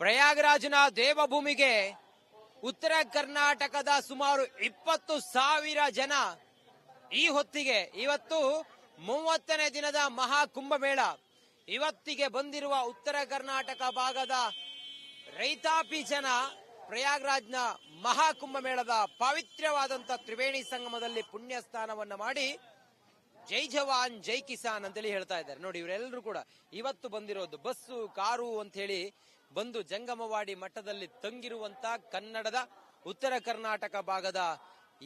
ಪ್ರಯಾಗರಾಜನ ದೇವಭೂಮಿಗೆ ಉತ್ತರ ಕರ್ನಾಟಕದ ಸುಮಾರು 20,000 ಜನ ಈ ಹೊತ್ತಿಗೆ ಇವತ್ತು 30ನೇ ದಿನದ ಮಹಾ ಕುಂಭಮೇಳ ಇವತ್ತಿಗೆ ಬಂದಿರುವ ಉತ್ತರ ಕರ್ನಾಟಕ ಭಾಗದ ರೈತಾಪಿ ಜನ ಪ್ರಯಾಗರಾಜ್ನ ಮಹಾ ಕುಂಭಮೇಳದ ಪವಿತ್ರವಾದಂತ ತ್ರಿವೇಣಿ ಸಂಗಮದಲ್ಲಿ ಪುಣ್ಯ ಸ್ನಾನವನ್ನ ಮಾಡಿ ಜೈ ಜವಾನ್ ಜೈ ಕಿಸಾನ್ ಅಂತೇಳಿ ಹೇಳ್ತಾ ಇದ್ದಾರೆ. ನೋಡಿ, ಇವರೆಲ್ಲರೂ ಕೂಡ ಇವತ್ತು ಬಂದಿರೋದು ಬಸ್ಸು ಕಾರು ಅಂತ ಹೇಳಿ ಬಂದು ಜಂಗಮವಾಡಿ ಮಠದಲ್ಲಿ ತಂಗಿರುವಂತ ಕನ್ನಡದ ಉತ್ತರ ಕರ್ನಾಟಕ ಭಾಗದ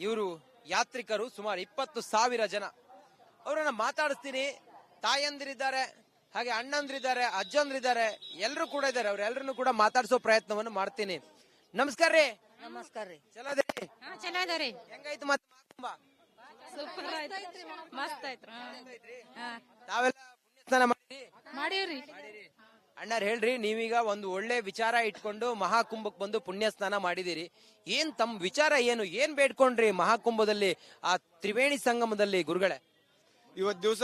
ಇವರು ಯಾತ್ರಿಕರು ಸುಮಾರು 20,000 ಜನ. ಅವರನ್ನ ಮಾತಾಡಿಸ್ತೀನಿ. ತಾಯಂದಿರಿದ್ದಾರೆ, ಹಾಗೆ ಅಣ್ಣಂದ್ರಿದ್ದಾರೆ, ಅಜ್ಜಂದ್ರಿದ್ದಾರೆ, ಎಲ್ಲರೂ ಕೂಡ ಇದ್ದಾರೆ. ಅವರೆಲ್ಲರನ್ನು ಕೂಡ ಮಾತಾಡಿಸೋ ಪ್ರಯತ್ನವನ್ನು ಮಾಡ್ತೀನಿ. ನಮಸ್ಕಾರ ರೀ. ನಮಸ್ಕಾರ ರೀ. ಚಲೋದ್ರಿ? ಚಲೋ ಅದಾರಿ. ಹೆಂಗಾಯ್ತು ಮತ್ತೆ ಮಹಾಕುಂಭ? ಸೂಪರ್ ಆಯ್ತು, ಮಸ್ತ್ ಆಯ್ತು. ತಾವೆಲ್ಲ ಪುಣ್ಯ ಸ್ನಾನ ಮಾಡೀವ್ರಿ. ಅಣ್ಣಾರ್ ಹೇಳ್ರಿ, ನೀವೀಗ ಒಂದು ಒಳ್ಳೆ ವಿಚಾರ ಇಟ್ಕೊಂಡು ಮಹಾಕುಂಭಕ್ ಬಂದು ಪುಣ್ಯ ಸ್ನಾನ ಮಾಡಿದಿರಿ. ಏನ್ ತಮ್ಮ ವಿಚಾರ ಏನು? ಏನ್ ಬೇಡ್ಕೊಂಡ್ರಿ ಮಹಾಕುಂಭದಲ್ಲಿ ಆ ತ್ರಿವೇಣಿ ಸಂಗಮದಲ್ಲಿ ಗುರುಗಳೇ? ಇವತ್ ದಿವಸ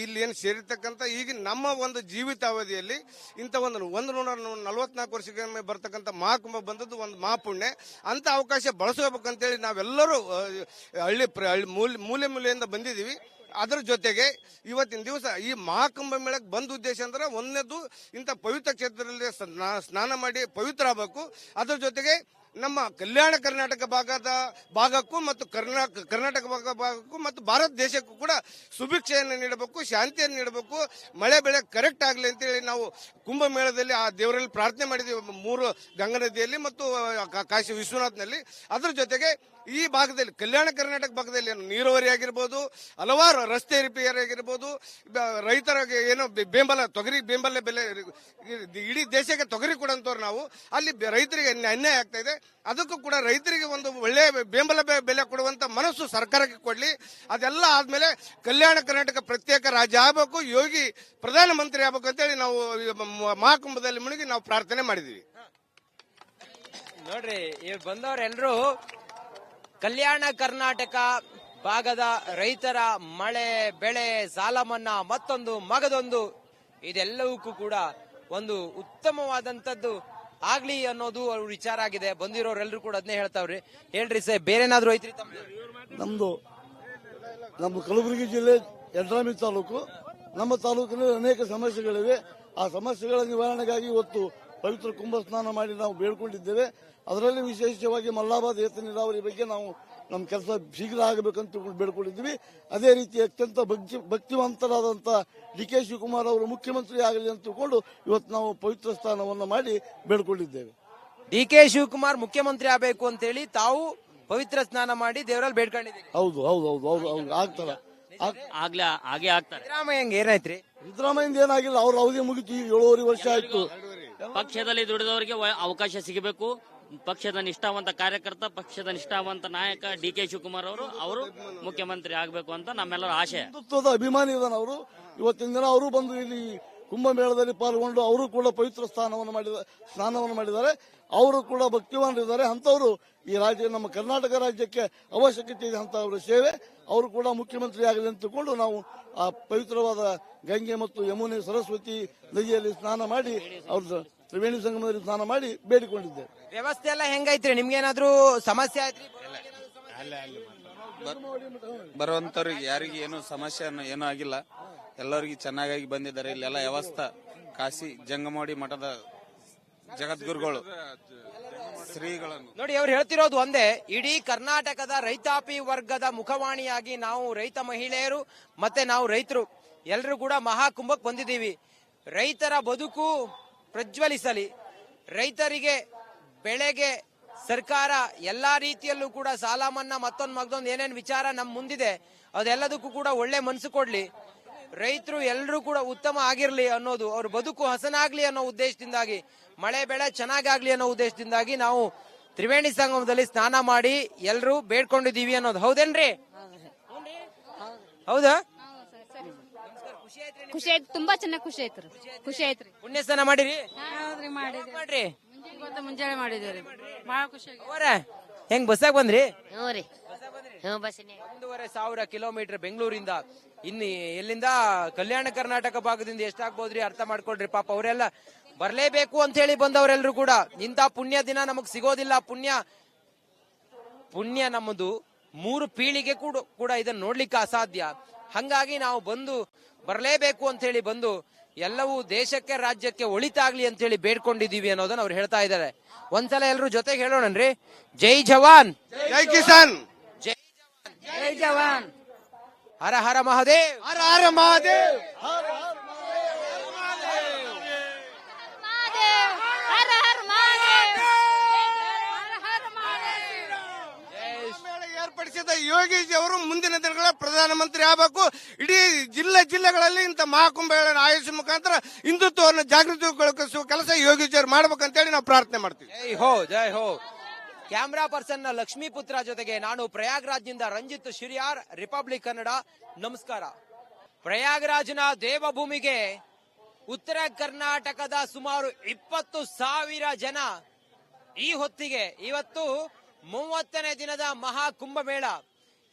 ಇಲ್ಲಿ ಏನು ಸೇರಿರ್ತಕ್ಕಂಥ ಈಗ ನಮ್ಮ ಒಂದು ಜೀವಿತಾವಧಿಯಲ್ಲಿ ಇಂಥ ಒಂದು 144 ವರ್ಷಕ್ಕೆ ಬರ್ತಕ್ಕಂಥ ಮಹಾಕುಂಭ ಬಂದದ್ದು ಒಂದು ಮಹಾಪುಣ್ಯ. ಅಂತ ಅವಕಾಶ ಬಳಸಬೇಕಂತೇಳಿ ನಾವೆಲ್ಲರೂ ಹಳ್ಳಿ ಮೂಲೆ ಮೂಲೆಯಿಂದ ಬಂದಿದ್ದೀವಿ. ಅದರ ಜೊತೆಗೆ ಇವತ್ತಿನ ದಿವಸ ಈ ಮಹಾಕುಂಭ ಮೇಳಕ್ಕೆ ಬಂದ ಉದ್ದೇಶ ಅಂದ್ರೆ ಒಂದನೇದು ಇಂಥ ಪವಿತ್ರ ಕ್ಷೇತ್ರದಲ್ಲಿ ಸ್ನಾನ ಮಾಡಿ ಪವಿತ್ರ ಆಗಬೇಕು. ಅದರ ಜೊತೆಗೆ ನಮ್ಮ ಕಲ್ಯಾಣ ಕರ್ನಾಟಕ ಭಾಗಕ್ಕೂ ಮತ್ತು ಕರ್ನಾಟಕ ಭಾಗಕ್ಕೂ ಮತ್ತು ಭಾರತ ದೇಶಕ್ಕೂ ಕೂಡ ಸುಭಿಕ್ಷೆಯನ್ನು ನೀಡಬೇಕು, ಶಾಂತಿಯನ್ನು ನೀಡಬೇಕು, ಮಳೆ ಬೆಳೆ ಕರೆಕ್ಟ್ ಆಗಲಿ ಅಂತೇಳಿ ನಾವು ಕುಂಭಮೇಳದಲ್ಲಿ ಆ ದೇವರಲ್ಲಿ ಪ್ರಾರ್ಥನೆ ಮಾಡಿದ್ದೀವಿ. 3 ಗಂಗಾ ನದಿಯಲ್ಲಿ ಮತ್ತು ಕಾಶಿ ವಿಶ್ವನಾಥ್ನಲ್ಲಿ. ಅದರ ಜೊತೆಗೆ ಈ ಭಾಗದಲ್ಲಿ ಕಲ್ಯಾಣ ಕರ್ನಾಟಕ ಭಾಗದಲ್ಲಿ ನೀರಾವರಿ ಆಗಿರ್ಬೋದು, ಹಲವಾರು ರಸ್ತೆ ರಿಪೇರಿ ಆಗಿರ್ಬೋದು, ರೈತರಿಗೆ ಏನೋ ತೊಗರಿ ಬೆಂಬಲ ಬೆಲೆ, ಇಡೀ ದೇಶಕ್ಕೆ ತೊಗರಿ ಕೊಡಂತವ್ರು ನಾವು. ಅಲ್ಲಿ ರೈತರಿಗೆ ಅನ್ಯಾಯ ಆಗ್ತಾ ಇದೆ. ಅದಕ್ಕೂ ಕೂಡ ರೈತರಿಗೆ ಒಂದು ಒಳ್ಳೆ ಬೆಂಬಲ ಬೆಲೆ ಕೊಡುವಂತ ಮನಸ್ಸು ಸರ್ಕಾರಕ್ಕೆ ಕೊಡ್ಲಿ. ಅದೆಲ್ಲ ಆದ್ಮೇಲೆ ಕಲ್ಯಾಣ ಕರ್ನಾಟಕ ಪ್ರತ್ಯೇಕ ರಾಜ್ಯ ಆಗಬೇಕು, ಯೋಗಿ ಪ್ರಧಾನಮಂತ್ರಿ ಆಗಬೇಕು ಅಂತೇಳಿ ನಾವು ಮಹಾಕುಂಭದಲ್ಲಿ ಮುಳುಗಿ ನಾವು ಪ್ರಾರ್ಥನೆ ಮಾಡಿದೀವಿ. ನೋಡ್ರಿ, ಇವ್ರು ಬಂದವರೆಲ್ಲರೂ ಕಲ್ಯಾಣ ಕರ್ನಾಟಕ ಭಾಗದ ರೈತರ ಮಳೆ ಬೆಳೆ ಸಾಲ ಮನ್ನಾ ಮತ್ತೊಂದು ಮಗದೊಂದು ಇದೆಲ್ಲವಕ್ಕೂ ಕೂಡ ಒಂದು ಉತ್ತಮವಾದಂತದ್ದು ಆಗ್ಲಿ ಅನ್ನೋದು ಅವ್ರ ವಿಚಾರ ಆಗಿದೆ. ಬಂದಿರೋರೆಲ್ಲರೂ ಕೂಡ ಅದನ್ನೇ ಹೇಳ್ತಾವ್ರಿ. ಹೇಳ್ರಿ ಸರ್, ಬೇರೆನಾದ್ರು ಐತ್ರಿ ತಮ್ಮದು? ನಮ್ಮ ಕಲಬುರಗಿ ಜಿಲ್ಲೆ ಯಡ್ರಾಮಿ ತಾಲೂಕು. ನಮ್ಮ ತಾಲೂಕಿನಲ್ಲಿ ಅನೇಕ ಸಮಸ್ಯೆಗಳಿವೆ. ಆ ಸಮಸ್ಯೆಗಳ ನಿವಾರಣೆಗಾಗಿ ಇವತ್ತು ಪವಿತ್ರ ಕುಂಭ ಸ್ನಾನ ಮಾಡಿ ನಾವು ಬೇಡ್ಕೊಂಡಿದ್ದೇವೆ. ಅದರಲ್ಲಿ ವಿಶೇಷವಾಗಿ ಮಲ್ಲಾಬಾದ್ ಏತ ನೀರಾವರಿ ಬಗ್ಗೆ ನಾವು ನಮ್ಮ ಕೆಲಸ ಶೀಘ್ರ ಆಗಬೇಕಂತ ಬೇಡ್ಕೊಂಡಿದ್ದೀವಿ. ಅದೇ ರೀತಿ ಅತ್ಯಂತ ಭಕ್ತಿವಂತರಾದಂಥ ಡಿ ಕೆ ಶಿವಕುಮಾರ್ ಅವರು ಮುಖ್ಯಮಂತ್ರಿ ಆಗಲಿ ಅಂತ ತಿಳ್ಕೊಂಡು ಇವತ್ತು ನಾವು ಪವಿತ್ರ ಸ್ನಾನವನ್ನು ಮಾಡಿ ಬೇಡ್ಕೊಂಡಿದ್ದೇವೆ. ಡಿ ಕೆ ಶಿವಕುಮಾರ್ ಮುಖ್ಯಮಂತ್ರಿ ಆಗಬೇಕು ಅಂತ ಹೇಳಿ ತಾವು ಪವಿತ್ರ ಸ್ನಾನ ಮಾಡಿ ದೇವರಲ್ಲಿ ಬೇಡ್ಕೊಂಡಿದ್ದೀವಿ. ಹೌದು ಹೌದು ಹೌದು ಹೌದು ಹೌದು ಆಗ್ತಾರ ಹಾಗೆ ಆಗ್ತಾರೆ. ಸಿದ್ದರಾಮಯ್ಯ ಏನಾಯ್ತ್ರಿ? ಸಿದ್ದರಾಮಯ್ಯ ಏನಾಗಿಲ್ಲ, ಅವ್ರ ಅವಧಿ ಮುಗಿತು. 7.5 ವರ್ಷ ಆಯ್ತು. ಪಕ್ಷದಲ್ಲಿ ದುಡಿದವರಿಗೆ ಅವಕಾಶ ಸಿಗಬೇಕು. ಪಕ್ಷದ ನಿಷ್ಠಾವಂತ ಕಾರ್ಯಕರ್ತ, ಪಕ್ಷದ ನಿಷ್ಠಾವಂತ ನಾಯಕ ಡಿ ಕೆ ಶಿವಕುಮಾರ್ ಅವರು ಮುಖ್ಯಮಂತ್ರಿ ಆಗಬೇಕು ಅಂತ ನಮ್ಮೆಲ್ಲರ ಆಶೆ. ಹಿಂದುತ್ವದ ಅಭಿಮಾನಿ ಇದಾನ ಅವರು. ಇವತ್ತಿನ ದಿನ ಅವರು ಬಂದು ಇಲ್ಲಿ ಕುಂಭಮೇಳದಲ್ಲಿ ಪಾಲ್ಗೊಂಡು ಅವರು ಕೂಡ ಪವಿತ್ರ ಸ್ನಾನವನ್ನು ಮಾಡಿದ್ದಾರೆ. ಅವರು ಕೂಡ ಭಕ್ತಿವಾನರಿದ್ದಾರೆ. ಅಂತವರು ಈ ರಾಜ್ಯ, ನಮ್ಮ ಕರ್ನಾಟಕ ರಾಜ್ಯಕ್ಕೆ ಅವಶ್ಯಕತೆ ಇದೆ ಅಂತ ಅವರ ಸೇವೆ. ಅವರು ಕೂಡ ಮುಖ್ಯಮಂತ್ರಿ ಆಗಲಿ ಅಂತ ತಿಳ್ಕೊಂಡು ನಾವು ಆ ಪವಿತ್ರವಾದ ಗಂಗೆ ಮತ್ತು ಯಮುನೆ ಸರಸ್ವತಿ ನದಿಯಲ್ಲಿ ಸ್ನಾನ ಮಾಡಿ ಅವ್ರ ತ್ರಿವೇಣಿ ಸಂಗಮದಲ್ಲಿ ಸ್ನಾನ ಮಾಡಿ ಬೇಡಿಕೊಂಡಿದ್ದೇವೆ. ವ್ಯವಸ್ಥೆ ಎಲ್ಲ ಹೆಂಗೈತ್ರಿ? ನಿಮ್ಗೇನಾದ್ರೂ ಸಮಸ್ಯೆ ಆಯ್ತ್ರಿ? ಬರುವಂತವ್ರಿಗೆ ಯಾರಿಗೆ ಏನು ಸಮಸ್ಯೆ ಏನೂ ಆಗಿಲ್ಲ. ಎಲ್ಲರಿಗೂ ಚೆನ್ನಾಗಿ ಬಂದಿದ್ದಾರೆ. ಇಲ್ಲೆಲ್ಲ ವ್ಯವಸ್ಥೆ ಕಾಶಿ ಜಂಗಮವಾಡಿ ಮಠದ ಜಗದ್ಗುರುಗಳು ಶ್ರೀಗಳನ್ನು ನೋಡಿ, ಅವ್ರು ಹೇಳ್ತಿರೋದು ಒಂದೇ. ಇಡೀ ಕರ್ನಾಟಕದ ರೈತಾಪಿ ವರ್ಗದ ಮುಖವಾಣಿಯಾಗಿ ನಾವು ರೈತ ಮಹಿಳೆಯರು ಮತ್ತೆ ನಾವು ರೈತರು ಎಲ್ಲರೂ ಕೂಡ ಮಹಾಕುಂಭಕ್ಕೆ ಬಂದಿದ್ದೀವಿ. ರೈತರ ಬದುಕು ಪ್ರಜ್ವಲಿಸಲಿ, ರೈತರಿಗೆ ಬೆಳೆಗೆ ಸರ್ಕಾರ ಎಲ್ಲಾ ರೀತಿಯಲ್ಲೂ ಕೂಡ ಸಾಲ ಮನ್ನಾ ಮತ್ತೊಂದು ಏನೇನು ವಿಚಾರ ನಮ್ ಮುಂದಿದೆ ಅದೆಲ್ಲದಕ್ಕೂ ಕೂಡ ಒಳ್ಳೆ ಮನಸ್ಸು ಕೊಡ್ಲಿ, ರೈತರು ಎಲ್ಲರೂ ಕೂಡ ಉತ್ತಮ ಆಗಿರ್ಲಿ ಅನ್ನೋದು, ಅವ್ರ ಬದುಕು ಹಸನಾಗ್ಲಿ ಅನ್ನೋ ಉದ್ದೇಶದಿಂದಾಗಿ, ಮಳೆ ಬೆಳೆ ಚೆನ್ನಾಗಾಗ್ಲಿ ಅನ್ನೋ ಉದ್ದೇಶದಿಂದಾಗಿ ನಾವು ತ್ರಿವೇಣಿ ಸಂಗಮದಲ್ಲಿ ಸ್ನಾನ ಮಾಡಿ ಎಲ್ಲರೂ ಬೇಡ್ಕೊಂಡಿದೀವಿ ಅನ್ನೋದು. ಹೌದೇನ್ರಿ? ಹೌದಾ? ಖುಷಿ ಆಯ್ತು, ತುಂಬಾ ಚೆನ್ನಾಗಿ ಖುಷಿ ಆಯ್ತು. ಖುಷಿ ಆಯ್ತ್ರಿ. ಪುಣ್ಯ ಸ್ನಾನ ಮಾಡಿರಿ? ಮಾಡ್ರಿ, ಮುಂಜಾನೆ ಮಾಡಿದೇವ್ರಿ. ಬಹಳ ಖುಷಿ. ಹೆಂಗ್ ಬಸ್ಸಾಗ ಬಂದ್ರಿ? 1,500 ಕಿಲೋಮೀಟರ್ ಬೆಂಗಳೂರಿಂದ. ಇನ್ನು ಎಲ್ಲಿಂದ? ಕಲ್ಯಾಣ ಕರ್ನಾಟಕ ಭಾಗದಿಂದ ಎಷ್ಟಾಗ್ಬೋದ್ರಿ? ಅರ್ಥ ಮಾಡ್ಕೊಳ್ರಿ. ಪಾಪ ಅವರೆಲ್ಲ ಬರಲೇಬೇಕು ಅಂತ ಹೇಳಿ ಬಂದವರೆಲ್ಲರೂ ಕೂಡ ಇಂಥ ಪುಣ್ಯ ದಿನ ನಮಗ್ ಸಿಗೋದಿಲ್ಲ. ಪುಣ್ಯ ನಮ್ಮದು 3 ಪೀಳಿಗೆ ಕೂಡ ಇದನ್ನ ನೋಡ್ಲಿಕ್ಕೆ ಅಸಾಧ್ಯ. ಹಂಗಾಗಿ ನಾವು ಬರಲೇಬೇಕು ಅಂತ ಹೇಳಿ ಬಂದು ಎಲ್ಲವೂ ದೇಶಕ್ಕೆ ರಾಜ್ಯಕ್ಕೆ ಒಳಿತಾಗ್ಲಿ ಅಂತ ಹೇಳಿ ಬೇಡ್ಕೊಂಡಿದೀವಿ ಅನ್ನೋದನ್ನ ಅವ್ರು ಹೇಳ್ತಾ ಇದ್ದಾರೆ. ಒಂದ್ಸಲ ಎಲ್ಲರೂ ಜೊತೆಗೆ ಹೇಳೋಣನ್ರಿ. ಜೈ ಜವಾನ್, ಜೈ ಕಿಸಾನ್, ಜೈ ಜವಾನ್, ಜೈ ಜವಾನ್, ಹರ ಹರ ಮಹಾದೇವ್, ಹರ ಹರ ಮಹಾದೇವ್. ಹರ ಹರ ಮಹಾದೇವ್, ಹರ ಹರ ಮಹಾದೇವ್. ಮೇಳ ಏರ್ಪಡಿಸಿದ ಯೋಗೀಜಿ ಅವರು ಮುಂದಿನ ದಿನಗಳ ಪ್ರಧಾನಮಂತ್ರಿ ಆಗಬೇಕು. ಇಡೀ ಜಿಲ್ಲೆಗಳಲ್ಲಿ ಇಂಥ ಮಹಾಕುಂಭಮೇಳನ ಆಯೋಜಿಸುವ ಮುಖಾಂತರ ಹಿಂದುತ್ವವನ್ನು ಜಾಗೃತಿಗೊಳಿಸುವ ಕೆಲಸ ಯೋಗೀಜಿಯವರು ಮಾಡ್ಬೇಕಂತೇಳಿ ನಾವು ಪ್ರಾರ್ಥನೆ ಮಾಡ್ತೀವಿ. ಜೈ ಹೋ, ಜೈ ಹೋ. ಕ್ಯಾಮ್ರಾ ಪರ್ಸನ್ ಲಕ್ಷ್ಮೀಪುತ್ರ ಜೊತೆಗೆ ನಾನು ಪ್ರಯಾಗ್ರಾಜ್ನಿಂದ ರಂಜಿತ್ ಶಿರಿಯಾರ್, ರಿಪಬ್ಲಿಕ್ ಕನ್ನಡ. ನಮಸ್ಕಾರ. ಪ್ರಯಾಗ್ರಾಜ್ನ ದೇವಭೂಮಿಗೆ ಉತ್ತರ ಕರ್ನಾಟಕದ ಸುಮಾರು 20,000 ಜನ ಈ ಹೊತ್ತಿಗೆ ಇವತ್ತು 30ನೇ ದಿನದ ಮಹಾಕುಂಭಮೇಳ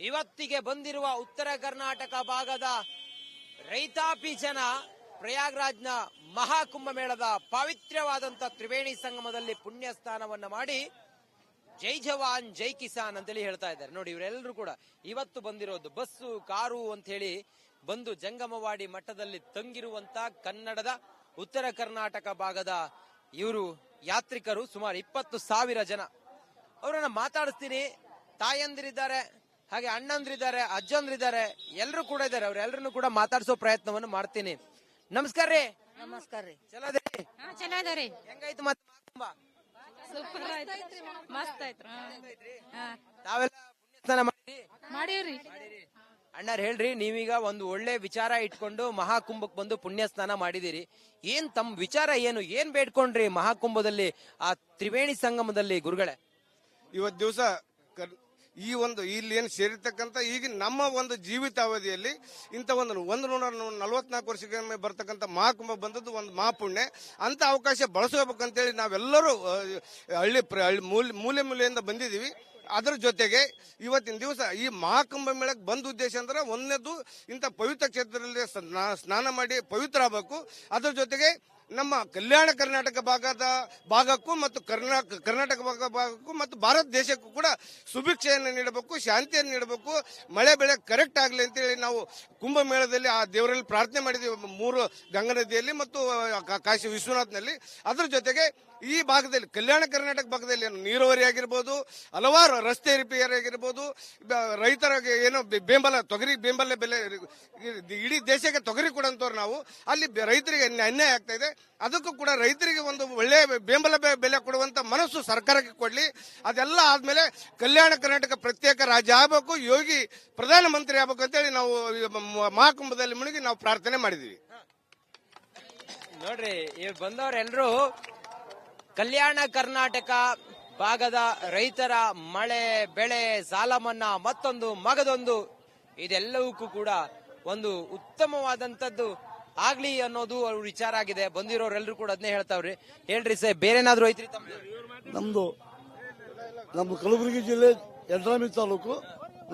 ಇವತ್ತಿಗೆ ಬಂದಿರುವ ಉತ್ತರ ಕರ್ನಾಟಕ ಭಾಗದ ರೈತಾಪಿ ಜನ ಪ್ರಯಾಗ್ರಾಜ್ನ ಮಹಾಕುಂಭಮೇಳದ ಪವಿತ್ರವಾದಂತ ತ್ರಿವೇಣಿ ಸಂಗಮದಲ್ಲಿ ಪುಣ್ಯ ಸ್ನಾನವನ್ನ ಮಾಡಿ ಜೈ ಜವಾನ್ ಜೈ ಕಿಸಾನ್ ಅಂತೇಳಿ ಹೇಳ್ತಾ ಇದ್ದಾರೆ. ನೋಡಿ, ಇವರೆಲ್ಲರೂ ಕೂಡ ಇವತ್ತು ಬಂದಿರೋದು ಬಸ್ಸು ಕಾರು ಅಂತ ಹೇಳಿ ಬಂದು ಜಂಗಮವಾಡಿ ಮಠದಲ್ಲಿ ತಂಗಿರುವಂತ ಕನ್ನಡದ ಉತ್ತರ ಕರ್ನಾಟಕ ಭಾಗದ ಇವರು ಯಾತ್ರಿಕರು ಸುಮಾರು 20,000 ಜನ. ಅವರನ್ನ ಮಾತಾಡಿಸ್ತೀನಿ. ತಾಯಂದಿರಿದ್ದಾರೆ, ಹಾಗೆ ಅಣ್ಣಂದ್ರಿದ್ದಾರೆ, ಅಜ್ಜಂದ್ರಿದ್ದಾರೆ, ಎಲ್ಲರೂ ಕೂಡ ಇದ್ದಾರೆ. ಅವ್ರೆಲ್ಲರನ್ನು ಕೂಡ ಮಾತಾಡಿಸೋ ಪ್ರಯತ್ನವನ್ನು ಮಾಡ್ತೀನಿ. ನಮಸ್ಕಾರ ರೀ. ನಮಸ್ಕಾರ ರೀ. ಚಲೋ ಅದೇರಿ? ಚಲೋ ಅದಾರಿ. ಹೆಂಗಾಯ್ತು ಮತ್ತೆ ಮಹಾಕುಂಭ? ಸೂಪರ್ ಆಯ್ತು, ಮಸ್ತ್ ಆಯ್ತು. ತಾವೆಲ್ಲ ಪುಣ್ಯ ಸ್ನಾನ ಮಾಡೀವ್ರಿ. ಅಣ್ಣಾರ್ ಹೇಳ್ರಿ, ನೀವೀಗ ಒಂದು ಒಳ್ಳೆ ವಿಚಾರ ಇಟ್ಕೊಂಡು ಮಹಾಕುಂಭಕ್ ಬಂದು ಪುಣ್ಯ ಸ್ನಾನ ಮಾಡಿದಿರಿ. ಏನ್ ತಮ್ಮ ವಿಚಾರ ಏನು? ಏನ್ ಬೇಡ್ಕೊಂಡ್ರಿ ಮಹಾಕುಂಭದಲ್ಲಿ, ಆ ತ್ರಿವೇಣಿ ಸಂಗಮದಲ್ಲಿ ಗುರುಗಳೇ? ಇವತ್ತು ದಿವಸ ಇಲ್ಲಿ ಏನು ಸೇರಿರ್ತಕ್ಕಂಥ ಈಗ ನಮ್ಮ ಒಂದು ಜೀವಿತಾವಧಿಯಲ್ಲಿ ಇಂಥ ಒಂದು 144 ವರ್ಷಕ್ಕೊಮ್ಮೆ ಬರ್ತಕ್ಕಂಥ ಮಹಾಕುಂಭ ಬಂದದ್ದು ಒಂದು ಮಹಾಪುಣ್ಯ. ಅಂತ ಅವಕಾಶ ಬಳಸಬೇಕಂತೇಳಿ ನಾವೆಲ್ಲರೂ ಮೂಲೆಯಿಂದ ಬಂದಿದ್ದೀವಿ. ಅದರ ಜೊತೆಗೆ ಇವತ್ತಿನ ದಿವಸ ಈ ಮಹಾಕುಂಭ ಮೇಳಕ್ಕೆ ಬಂದ ಉದ್ದೇಶ ಅಂದ್ರೆ ಒಂದನೇದು ಇಂಥ ಪವಿತ್ರ ಕ್ಷೇತ್ರದಲ್ಲಿ ಸ್ನಾನ ಮಾಡಿ ಪವಿತ್ರ ಆಗಬೇಕು. ಅದರ ಜೊತೆಗೆ ನಮ್ಮ ಕಲ್ಯಾಣ ಕರ್ನಾಟಕ ಭಾಗಕ್ಕೂ ಮತ್ತು ಕರ್ನಾಟಕ ಭಾಗಕ್ಕೂ ಮತ್ತು ಭಾರತ ದೇಶಕ್ಕೂ ಕೂಡ ಸುಭಿಕ್ಷೆಯನ್ನು ನೀಡಬೇಕು, ಶಾಂತಿಯನ್ನು ನೀಡಬೇಕು, ಮಳೆ ಬೆಳೆ ಕರೆಕ್ಟ್ ಆಗಲಿ ಅಂತೇಳಿ ನಾವು ಕುಂಭಮೇಳದಲ್ಲಿ ಆ ದೇವರಲ್ಲಿ ಪ್ರಾರ್ಥನೆ ಮಾಡಿದ್ದೀವಿ. 3 ಗಂಗಾ ನದಿಯಲ್ಲಿ ಮತ್ತು ಕಾಶಿ ವಿಶ್ವನಾಥ್ನಲ್ಲಿ. ಅದರ ಜೊತೆಗೆ ಈ ಭಾಗದಲ್ಲಿ ಕಲ್ಯಾಣ ಕರ್ನಾಟಕ ಭಾಗದಲ್ಲಿ ನೀರಾವರಿ ಆಗಿರ್ಬೋದು, ಹಲವಾರು ರಸ್ತೆ ರಿಪೇರಿ ಆಗಿರ್ಬೋದು, ರೈತರಿಗೆ ಏನೋ ತೊಗರಿ ಬೆಂಬಲ ಬೆಲೆ, ಇಡೀ ದೇಶಕ್ಕೆ ತೊಗರಿ ಕೊಡಂತವ್ರು ನಾವು. ಅಲ್ಲಿ ರೈತರಿಗೆ ಅನ್ಯಾಯ ಆಗ್ತಾ ಇದೆ. ಅದಕ್ಕೂ ಕೂಡ ರೈತರಿಗೆ ಒಂದು ಒಳ್ಳೆ ಬೆಂಬಲ ಬೆಲೆ ಕೊಡುವಂತ ಮನಸ್ಸು ಸರ್ಕಾರಕ್ಕೆ ಕೊಡ್ಲಿ. ಅದೆಲ್ಲ ಆದ್ಮೇಲೆ ಕಲ್ಯಾಣ ಕರ್ನಾಟಕ ಪ್ರತ್ಯೇಕ ರಾಜ್ಯ ಆಗಬೇಕು, ಯೋಗಿ ಪ್ರಧಾನಮಂತ್ರಿ ಆಗಬೇಕು ಅಂತೇಳಿ ನಾವು ಮಹಾಕುಂಭದಲ್ಲಿ ಮುಳುಗಿ ನಾವು ಪ್ರಾರ್ಥನೆ ಮಾಡಿದೀವಿ. ನೋಡ್ರಿ, ಬಂದವರೆಲ್ಲರೂ ಕಲ್ಯಾಣ ಕರ್ನಾಟಕ ಭಾಗದ ರೈತರ ಮಳೆ ಬೆಳೆ ಸಾಲ ಮನ್ನಾ ಮತ್ತೊಂದು ಮಗದೊಂದು ಇದೆಲ್ಲವಕ್ಕೂ ಕೂಡ ಒಂದು ಉತ್ತಮವಾದಂತದ್ದು ಆಗ್ಲಿ ಅನ್ನೋದು ಅವ್ರ ವಿಚಾರ ಆಗಿದೆ. ಬಂದಿರೋರೆಲ್ಲರೂ ಕೂಡ ಅದನ್ನೇ ಹೇಳ್ತಾವ್ರಿ. ಹೇಳ್ರಿ ಸರ್, ಬೇರೆನಾದ್ರು ಐತ್ರಿ ತಮ್ಮದು? ನಮ್ದು ಕಲಬುರಗಿ ಜಿಲ್ಲೆ ಯಡ್ರಾಮಿ ತಾಲೂಕು.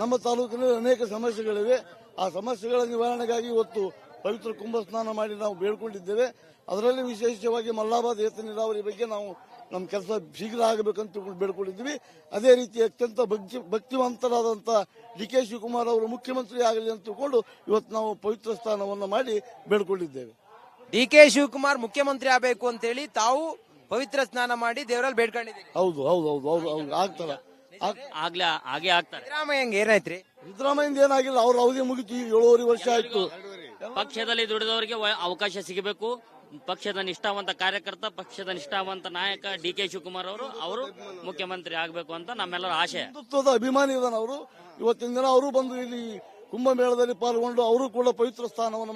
ನಮ್ಮ ತಾಲೂಕಿನಲ್ಲಿ ಅನೇಕ ಸಮಸ್ಯೆಗಳಿವೆ. ಆ ಸಮಸ್ಯೆಗಳ ನಿವಾರಣೆಗಾಗಿ ಇವತ್ತು ಪವಿತ್ರ ಕುಂಭ ಸ್ನಾನ ಮಾಡಿ ನಾವು ಬೇಡ್ಕೊಂಡಿದ್ದೇವೆ. ಅದರಲ್ಲಿ ವಿಶೇಷವಾಗಿ ಮಲ್ಲಾಬಾದ್ ಏತ ನೀರಾವರಿ ಬಗ್ಗೆ ನಾವು ನಮ್ಮ ಕೆಲಸ ಶೀಘ್ರ ಆಗಬೇಕಂತ ಬೇಡ್ಕೊಂಡಿದ್ದೀವಿ. ಅದೇ ರೀತಿ ಅತ್ಯಂತ ಭಕ್ತಿವಂತರಾದಂಥ DK ಶಿವಕುಮಾರ್ ಅವರು ಮುಖ್ಯಮಂತ್ರಿ ಆಗಲಿ ಅಂತ ತಿಳ್ಕೊಂಡು ಇವತ್ತು ನಾವು ಪವಿತ್ರ ಸ್ನಾನವನ್ನು ಮಾಡಿ ಬೇಡ್ಕೊಂಡಿದ್ದೇವೆ. DK ಶಿವಕುಮಾರ್ ಮುಖ್ಯಮಂತ್ರಿ ಆಗಬೇಕು ಅಂತ ಹೇಳಿ ತಾವು ಪವಿತ್ರ ಸ್ನಾನ ಮಾಡಿ ದೇವರಲ್ಲಿ ಬೇಡ್ಕೊಂಡಿದ್ದೀವಿ. ಹೌದು ಹೌದು ಹೌದು ಹೌದು ಹೌದು ಆಗ್ತಾರ ಹಾಗೆ ಆಗ್ತಾರೆ. ಸಿದ್ದರಾಮಯ್ಯ ಏನಾಯ್ತ್ರಿ? ಸಿದ್ದರಾಮಯ್ಯ ಏನಾಗಿಲ್ಲ, ಅವ್ರ ಅವಧಿ ಮುಗಿತು. 7.5 ವರ್ಷ ಆಯ್ತು. ಪಕ್ಷದಲ್ಲಿ ದುಡಿದವರಿಗೆ ಅವಕಾಶ ಸಿಗಬೇಕು. ಪಕ್ಷದ ನಿಷ್ಠಾವಂತ ಕಾರ್ಯಕರ್ತ, ಪಕ್ಷದ ನಿಷ್ಠಾವಂತ ನಾಯಕ DK ಶಿವಕುಮಾರ್ ಅವರು ಮುಖ್ಯಮಂತ್ರಿ ಆಗಬೇಕು ಅಂತ ನಮ್ಮೆಲ್ಲರ ಆಶೆ. ಹಿಂದುತ್ವದ ಅಭಿಮಾನಿ ಇದಾನ ಅವರು. ಇವತ್ತಿನ ದಿನ ಅವರು ಬಂದು ಇಲ್ಲಿ ಕುಂಭಮೇಳದಲ್ಲಿ ಪಾಲ್ಗೊಂಡು ಅವರು ಕೂಡ ಪವಿತ್ರ ಸ್ನಾನವನ್ನು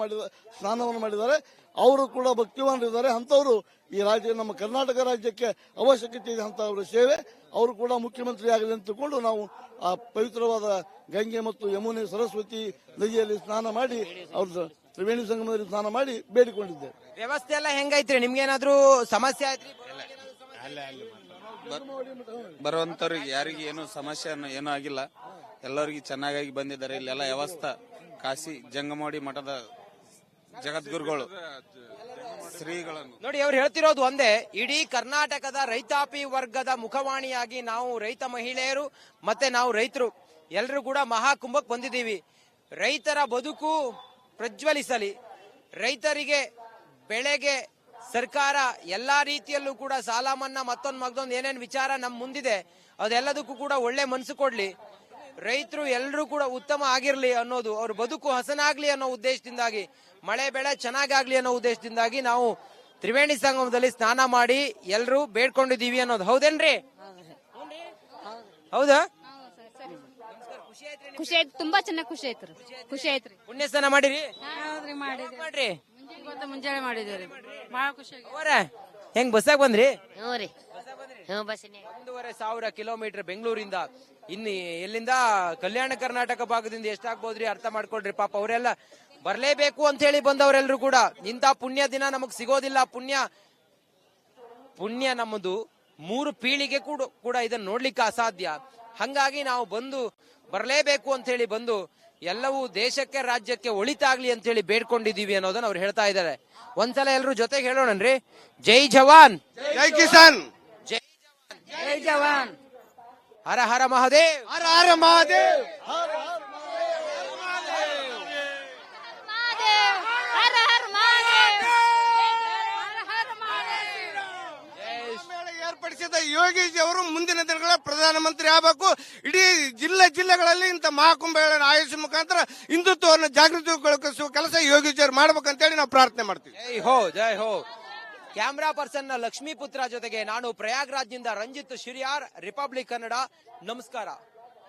ಮಾಡಿದ್ದಾರೆ. ಅವರು ಕೂಡ ಭಕ್ತಿವಾನರಿದ್ದಾರೆ. ಅಂತವರು ಈ ರಾಜ್ಯ, ನಮ್ಮ ಕರ್ನಾಟಕ ರಾಜ್ಯಕ್ಕೆ ಅವಶ್ಯಕತೆ ಇದೆ ಅಂತ ಅವರ ಸೇವೆ. ಅವರು ಕೂಡ ಮುಖ್ಯಮಂತ್ರಿ ಆಗಲಿ ಅಂತ ತಿಳ್ಕೊಂಡು ನಾವು ಆ ಪವಿತ್ರವಾದ ಗಂಗೆ ಮತ್ತು ಯಮುನೆ ಸರಸ್ವತಿ ನದಿಯಲ್ಲಿ ಸ್ನಾನ ಮಾಡಿ ಅವ್ರ ತ್ರಿವೇಣಿ ಸಂಗಮದಲ್ಲಿ ಸ್ನಾನ ಮಾಡಿ ಬೇಡಿಕೊಂಡಿದ್ದೇವೆ. ವ್ಯವಸ್ಥೆ ಎಲ್ಲ ಹೆಂಗೈತ್ರಿ? ನಿಮ್ಗೇನಾದ್ರೂ ಸಮಸ್ಯೆ ಆಯ್ತ್ರಿ? ಬರುವಂತವ್ರಿಗೆ ಯಾರಿಗೆ ಏನು ಸಮಸ್ಯೆ ಏನೂ ಆಗಿಲ್ಲ. ಎಲ್ಲರಿಗೂ ಚೆನ್ನಾಗಿ ಬಂದಿದ್ದಾರೆ. ಇಲ್ಲೆಲ್ಲ ವ್ಯವಸ್ಥೆ ಕಾಶಿ ಜಂಗಮವಾಡಿ ಮಠದ ಜಗದ್ಗುರುಗಳು ಶ್ರೀಗಳನ್ನು ನೋಡಿ ಅವ್ರು ಹೇಳ್ತಿರೋದು ಒಂದೇ, ಇಡೀ ಕರ್ನಾಟಕದ ರೈತಾಪಿ ವರ್ಗದ ಮುಖವಾಣಿಯಾಗಿ ನಾವು ರೈತ ಮಹಿಳೆಯರು ಮತ್ತೆ ನಾವು ರೈತರು ಎಲ್ಲರೂ ಕೂಡ ಮಹಾಕುಂಭಕ್ಕೆ ಬಂದಿದ್ದೀವಿ. ರೈತರ ಬದುಕು ಪ್ರಜ್ವಲಿಸಲಿ, ರೈತರಿಗೆ ಬೆಳೆಗೆ ಸರ್ಕಾರ ಎಲ್ಲಾ ರೀತಿಯಲ್ಲೂ ಕೂಡ ಸಾಲ ಮನ್ನಾ ಮತ್ತೊಂದು ಏನೇನು ವಿಚಾರ ನಮ್ ಮುಂದಿದೆ ಅದೆಲ್ಲದಕ್ಕೂ ಕೂಡ ಒಳ್ಳೆ ಮನಸ್ಸು ಕೊಡ್ಲಿ, ರೈತರು ಎಲ್ಲರೂ ಕೂಡ ಉತ್ತಮ ಆಗಿರ್ಲಿ ಅನ್ನೋದು, ಅವ್ರ ಬದುಕು ಹಸನಾಗ್ಲಿ ಅನ್ನೋ ಉದ್ದೇಶದಿಂದಾಗಿ, ಮಳೆ ಬೆಳೆ ಚೆನ್ನಾಗಾಗ್ಲಿ ಅನ್ನೋ ಉದ್ದೇಶದಿಂದಾಗಿ ನಾವು ತ್ರಿವೇಣಿ ಸಂಗಮದಲ್ಲಿ ಸ್ನಾನ ಮಾಡಿ ಎಲ್ಲರೂ ಬೇಡ್ಕೊಂಡಿದೀವಿ ಅನ್ನೋದು. ಹೌದೇನ್ರಿ? ಹೌದಾ? ಖುಷಿ ಆಯ್ತು, ತುಂಬಾ ಚೆನ್ನಾಗಿ ಖುಷಿ ಆಯ್ತು. ಖುಷಿ ಆಯ್ತ್ರಿ. ಪುಣ್ಯ ಸ್ನಾನ ಮಾಡಿರಿ? ಮಾಡ್ರಿ. ಮುಂಜಾನೆ ಮಾಡಿದೇವ್ರಿ, ಬಹಳ ಖುಷಿ. ಹೆಂಗ್ ಬಸ್ಸಾಗ ಬಂದ್ರಿ? ಹ್ಞೂ ರೀ, ಹ್ಞೂ ಬಸ್ಸಿನ 1,500 ಕಿಲೋಮೀಟರ್ ಬೆಂಗಳೂರಿಂದ, ಇನ್ನು ಎಲ್ಲಿಂದ ಕಲ್ಯಾಣ ಕರ್ನಾಟಕ ಭಾಗದಿಂದ ಎಷ್ಟಾಗ್ಬೋದ್ರಿ ಅರ್ಥ ಮಾಡ್ಕೊಳ್ರಿ. ಪಾಪ ಅವರೆಲ್ಲ ಬರ್ಲೇಬೇಕು ಅಂತ ಹೇಳಿ ಬಂದವರೆಲ್ಲರೂ ಕೂಡ. ಇಂಥ ಪುಣ್ಯ ದಿನ ನಮಗ್ ಸಿಗೋದಿಲ್ಲ. ಪುಣ್ಯ ನಮ್ಮದು 3 ಪೀಳಿಗೆ ಕೂಡ ಇದನ್ನ ನೋಡ್ಲಿಕ್ಕೆ ಅಸಾಧ್ಯ. ಹಂಗಾಗಿ ನಾವು ಬರಲೇಬೇಕು ಅಂತ ಹೇಳಿ ಬಂದು ಎಲ್ಲವೂ ದೇಶಕ್ಕೆ ರಾಜ್ಯಕ್ಕೆ ಒಳಿತಾಗ್ಲಿ ಅಂತ ಹೇಳಿ ಬೇಡ್ಕೊಂಡಿದೀವಿ ಅನ್ನೋದನ್ನ ಅವ್ರು ಹೇಳ್ತಾ ಇದ್ದಾರೆ. ಒಂದ್ಸಲ ಎಲ್ಲರೂ ಜೊತೆಗೆ ಹೇಳೋಣನ್ರಿ, ಜೈ ಜವಾನ್, ಜೈ ಕಿಸಾನ್, ಜೈ ಜೈ ಜವಾನ್, ಹರ ಹರ ಮಹಾದೇವ್, ಹರ ಹರ ಮಹಾದೇವ್. ಹರ ಹರ ಮಹಾದೇವ್, ಹರ ಹರ ಮಹಾದೇವ್. ಮೇಳ ಏರ್ಪಡಿಸಿದ ಯೋಗೀಜಿ ಅವರು ಮುಂದಿನ ದಿನಗಳ ಪ್ರಧಾನಮಂತ್ರಿ ಆಗಬೇಕು. ಇಡೀ ಜಿಲ್ಲೆಗಳಲ್ಲಿ ಇಂಥ ಮಹಾಕುಂಭಗಳನ್ನು ಆಯೋಜಿಸುವ ಮುಖಾಂತರ ಹಿಂದುತ್ವವನ್ನು ಜಾಗೃತಿಗೊಳಿಸುವ ಕೆಲಸ ಯೋಗೀಜಿಯವರು ಮಾಡ್ಬೇಕಂತೇಳಿ ನಾವು ಪ್ರಾರ್ಥನೆ ಮಾಡ್ತೀವಿ. ಜೈ ಹೋ, ಜೈ ಹೋ. ಕ್ಯಾಮ್ರಾ ಪರ್ಸನ್ ಲಕ್ಷ್ಮೀಪುತ್ರ ಜೊತೆಗೆ ನಾನು ಪ್ರಯಾಗ್ರಾಜ್ನಿಂದ ರಂಜಿತ್ ಶಿರಿಯಾರ್, ರಿಪಬ್ಲಿಕ್ ಕನ್ನಡ. ನಮಸ್ಕಾರ.